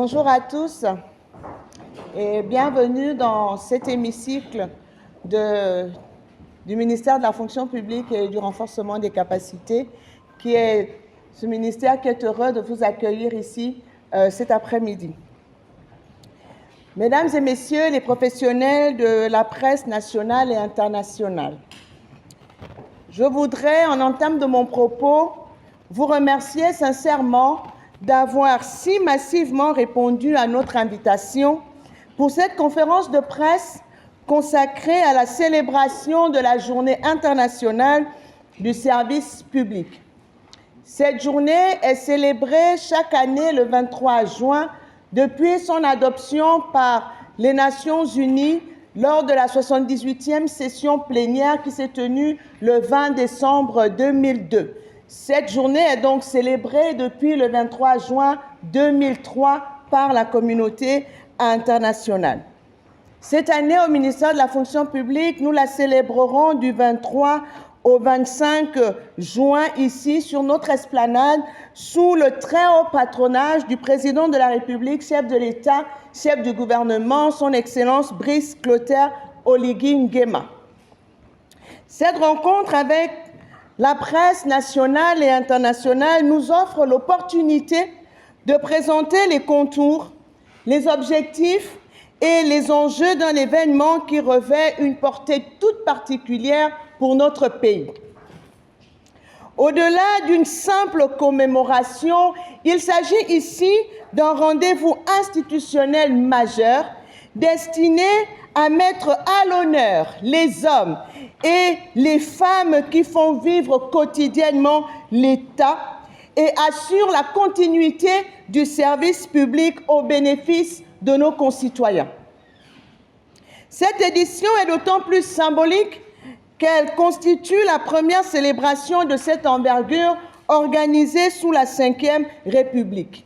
Bonjour à tous et bienvenue dans cet hémicycle du ministère de la fonction publique et du renforcement des capacités, qui est ce ministère qui est heureux de vous accueillir ici cet après-midi. Mesdames et messieurs les professionnels de la presse nationale et internationale, je voudrais, en entame de mon propos, vous remercier sincèrement d'avoir si massivement répondu à notre invitation pour cette conférence de presse consacrée à la célébration de la Journée internationale du service public. Cette journée est célébrée chaque année le 23 juin depuis son adoption par les Nations Unies lors de la 78e session plénière qui s'est tenue le 20 décembre 2002. Cette journée est donc célébrée depuis le 23 juin 2003 par la communauté internationale. Cette année, au ministère de la fonction publique, nous la célébrerons du 23 au 25 juin ici sur notre esplanade sous le très haut patronage du président de la République, chef de l'État, chef du gouvernement, son Excellence Brice Clotaire Oligui Nguema. Cette rencontre avec la presse nationale et internationale nous offre l'opportunité de présenter les contours, les objectifs et les enjeux d'un événement qui revêt une portée toute particulière pour notre pays. Au-delà d'une simple commémoration, il s'agit ici d'un rendez-vous institutionnel majeur destiné à mettre à l'honneur les hommes et les femmes qui font vivre quotidiennement l'État et assurent la continuité du service public au bénéfice de nos concitoyens. Cette édition est d'autant plus symbolique qu'elle constitue la première célébration de cette envergure organisée sous la Ve République.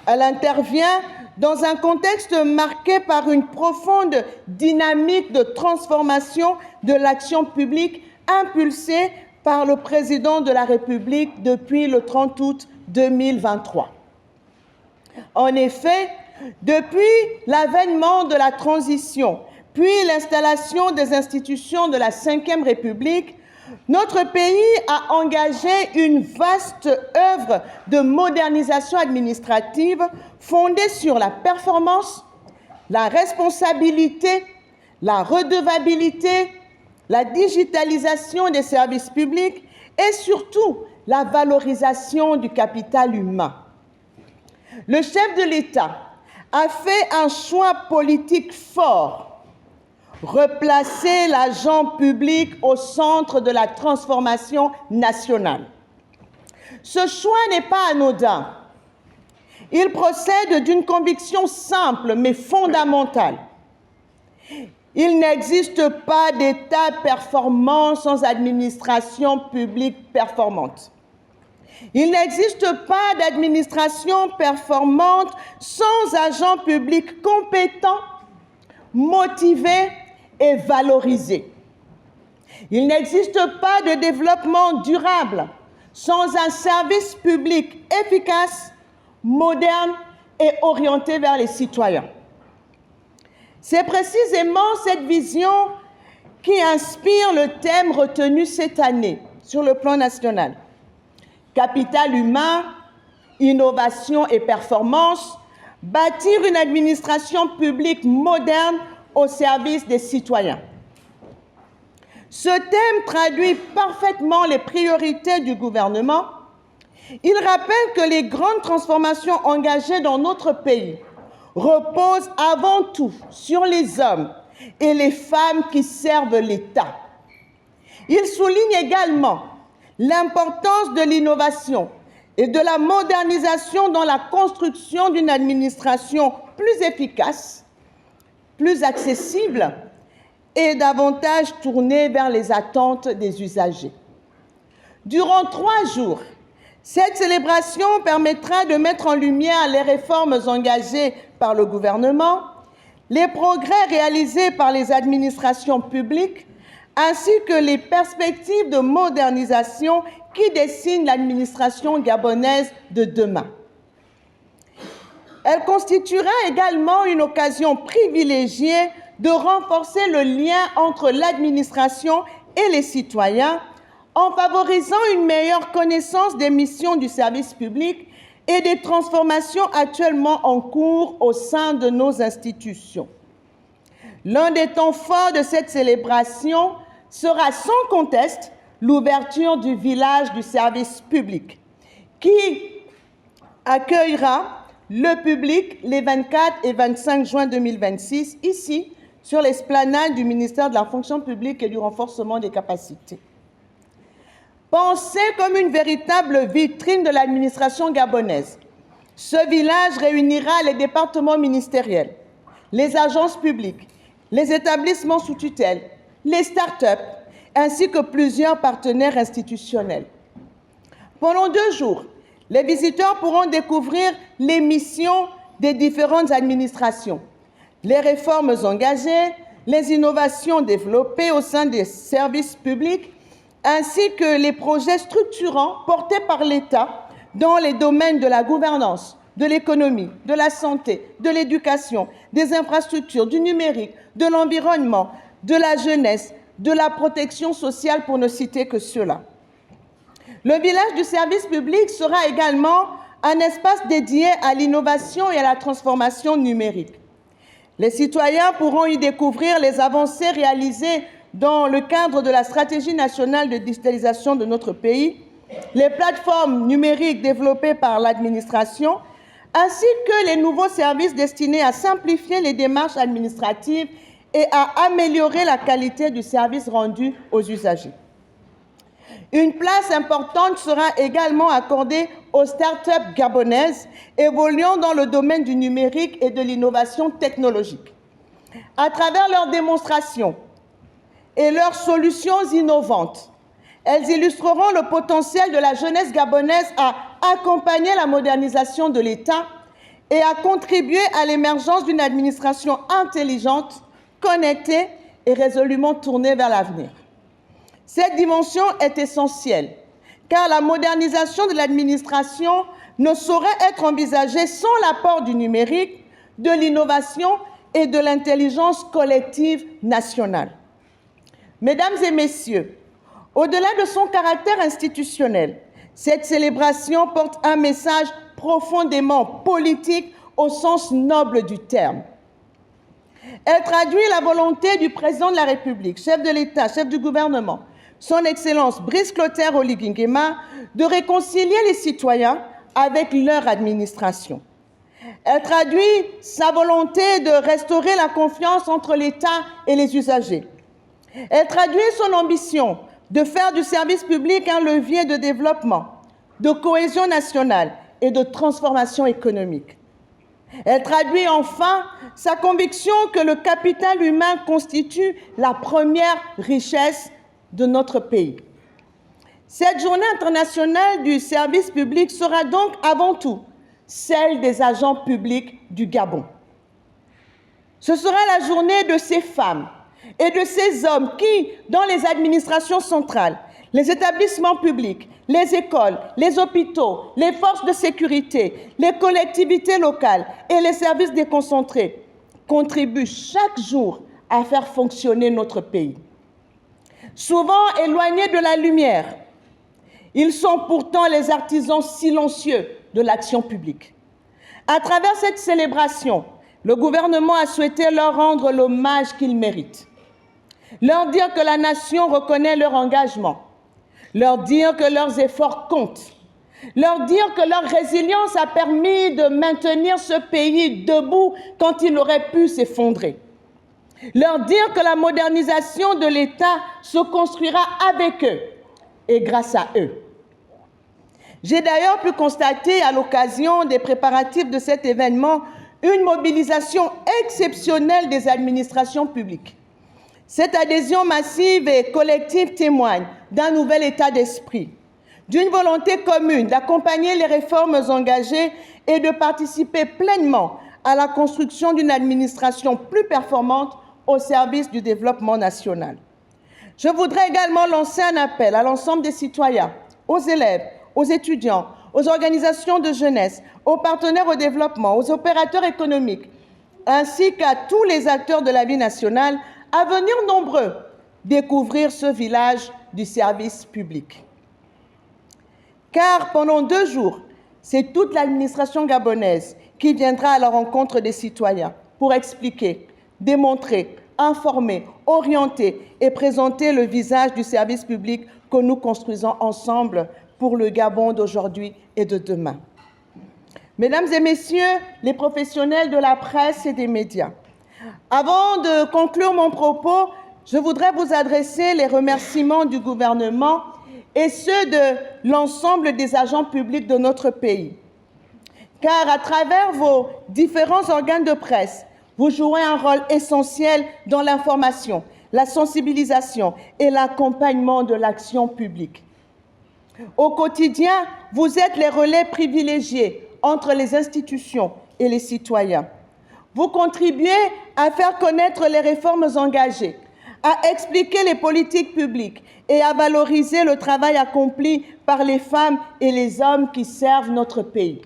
Elle intervient dans un contexte marqué par une profonde dynamique de transformation de l'action publique impulsée par le président de la République depuis le 30 août 2023. En effet, depuis l'avènement de la transition, puis l'installation des institutions de la Ve République, notre pays a engagé une vaste œuvre de modernisation administrative fondée sur la performance, la responsabilité, la redevabilité, la digitalisation des services publics et surtout la valorisation du capital humain. Le chef de l'État a fait un choix politique fort: replacer l'agent public au centre de la transformation nationale. Ce choix n'est pas anodin. Il procède d'une conviction simple mais fondamentale. Il n'existe pas d'État performant sans administration publique performante. Il n'existe pas d'administration performante sans agents publics compétents, motivés et valorisés. Il n'existe pas de développement durable sans un service public efficace, moderne et orienté vers les citoyens. C'est précisément cette vision qui inspire le thème retenu cette année sur le plan national. Capital humain, innovation et performance, bâtir une administration publique moderne au service des citoyens. Ce thème traduit parfaitement les priorités du gouvernement. Il rappelle que les grandes transformations engagées dans notre pays reposent avant tout sur les hommes et les femmes qui servent l'État. Il souligne également l'importance de l'innovation et de la modernisation dans la construction d'une administration plus efficace, plus accessible et davantage tournée vers les attentes des usagers. Durant 3 jours, cette célébration permettra de mettre en lumière les réformes engagées par le gouvernement, les progrès réalisés par les administrations publiques, ainsi que les perspectives de modernisation qui dessinent l'administration gabonaise de demain. Elle constituera également une occasion privilégiée de renforcer le lien entre l'administration et les citoyens en favorisant une meilleure connaissance des missions du service public et des transformations actuellement en cours au sein de nos institutions. L'un des temps forts de cette célébration sera sans conteste l'ouverture du village du service public, qui accueillera le public les 24 et 25 juin 2026, ici, sur l'esplanade du ministère de la fonction publique et du renforcement des capacités. Pensé comme une véritable vitrine de l'administration gabonaise, ce village réunira les départements ministériels, les agences publiques, les établissements sous tutelle, les start-up, ainsi que plusieurs partenaires institutionnels. Pendant 2 jours, les visiteurs pourront découvrir les missions des différentes administrations, les réformes engagées, les innovations développées au sein des services publics, ainsi que les projets structurants portés par l'État dans les domaines de la gouvernance, de l'économie, de la santé, de l'éducation, des infrastructures, du numérique, de l'environnement, de la jeunesse, de la protection sociale, pour ne citer que cela. Le village du service public sera également un espace dédié à l'innovation et à la transformation numérique. Les citoyens pourront y découvrir les avancées réalisées dans le cadre de la stratégie nationale de digitalisation de notre pays, les plateformes numériques développées par l'administration, ainsi que les nouveaux services destinés à simplifier les démarches administratives et à améliorer la qualité du service rendu aux usagers. Une place importante sera également accordée aux start-up gabonaises évoluant dans le domaine du numérique et de l'innovation technologique. À travers leurs démonstrations et leurs solutions innovantes, elles illustreront le potentiel de la jeunesse gabonaise à accompagner la modernisation de l'État et à contribuer à l'émergence d'une administration intelligente, connectée et résolument tournée vers l'avenir. Cette dimension est essentielle, car la modernisation de l'administration ne saurait être envisagée sans l'apport du numérique, de l'innovation et de l'intelligence collective nationale. Mesdames et messieurs, au-delà de son caractère institutionnel, cette célébration porte un message profondément politique au sens noble du terme. Elle traduit la volonté du président de la République, chef de l'État, chef du gouvernement, son Excellence Brice Clotaire Oligui Nguema, de réconcilier les citoyens avec leur administration. Elle traduit sa volonté de restaurer la confiance entre l'État et les usagers. Elle traduit son ambition de faire du service public un levier de développement, de cohésion nationale et de transformation économique. Elle traduit enfin sa conviction que le capital humain constitue la première richesse de notre pays. Cette journée internationale du service public sera donc avant tout celle des agents publics du Gabon. Ce sera la journée de ces femmes et de ces hommes qui, dans les administrations centrales, les établissements publics, les écoles, les hôpitaux, les forces de sécurité, les collectivités locales et les services déconcentrés, contribuent chaque jour à faire fonctionner notre pays. Souvent éloignés de la lumière, ils sont pourtant les artisans silencieux de l'action publique. À travers cette célébration, le gouvernement a souhaité leur rendre l'hommage qu'ils méritent. Leur dire que la nation reconnaît leur engagement, leur dire que leurs efforts comptent, leur dire que leur résilience a permis de maintenir ce pays debout quand il aurait pu s'effondrer, leur dire que la modernisation de l'État se construira avec eux et grâce à eux. J'ai d'ailleurs pu constater à l'occasion des préparatifs de cet événement une mobilisation exceptionnelle des administrations publiques. Cette adhésion massive et collective témoigne d'un nouvel état d'esprit, d'une volonté commune d'accompagner les réformes engagées et de participer pleinement à la construction d'une administration plus performante au service du développement national. Je voudrais également lancer un appel à l'ensemble des citoyens, aux élèves, aux étudiants, aux organisations de jeunesse, aux partenaires au développement, aux opérateurs économiques, ainsi qu'à tous les acteurs de la vie nationale à venir nombreux découvrir ce village du service public. Car pendant 2 jours, c'est toute l'administration gabonaise qui viendra à la rencontre des citoyens pour expliquer, démontrer, informer, orienter et présenter le visage du service public que nous construisons ensemble pour le Gabon d'aujourd'hui et de demain. Mesdames et messieurs les professionnels de la presse et des médias, avant de conclure mon propos, je voudrais vous adresser les remerciements du gouvernement et ceux de l'ensemble des agents publics de notre pays. Car à travers vos différents organes de presse, vous jouez un rôle essentiel dans l'information, la sensibilisation et l'accompagnement de l'action publique. Au quotidien, vous êtes les relais privilégiés entre les institutions et les citoyens. Vous contribuez à faire connaître les réformes engagées, à expliquer les politiques publiques et à valoriser le travail accompli par les femmes et les hommes qui servent notre pays.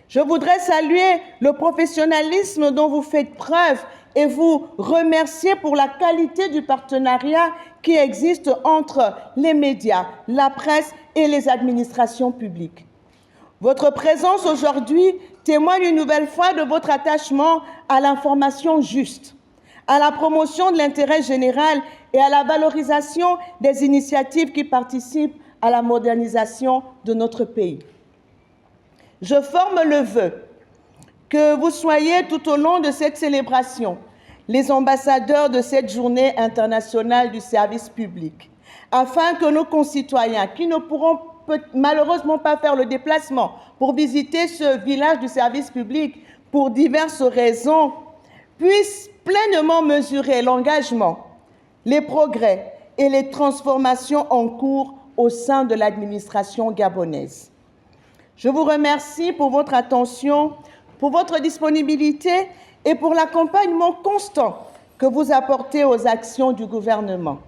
Je voudrais saluer le professionnalisme dont vous faites preuve et vous remercier pour la qualité du partenariat qui existe entre les médias, la presse et les administrations publiques. Votre présence aujourd'hui témoigne une nouvelle fois de votre attachement à l'information juste, à la promotion de l'intérêt général et à la valorisation des initiatives qui participent à la modernisation de notre pays. Je forme le vœu que vous soyez tout au long de cette célébration les ambassadeurs de cette journée internationale du service public, afin que nos concitoyens qui ne pourront malheureusement pas faire le déplacement pour visiter ce village du service public pour diverses raisons, puissent pleinement mesurer l'engagement, les progrès et les transformations en cours au sein de l'administration gabonaise. Je vous remercie pour votre attention, pour votre disponibilité et pour l'accompagnement constant que vous apportez aux actions du gouvernement.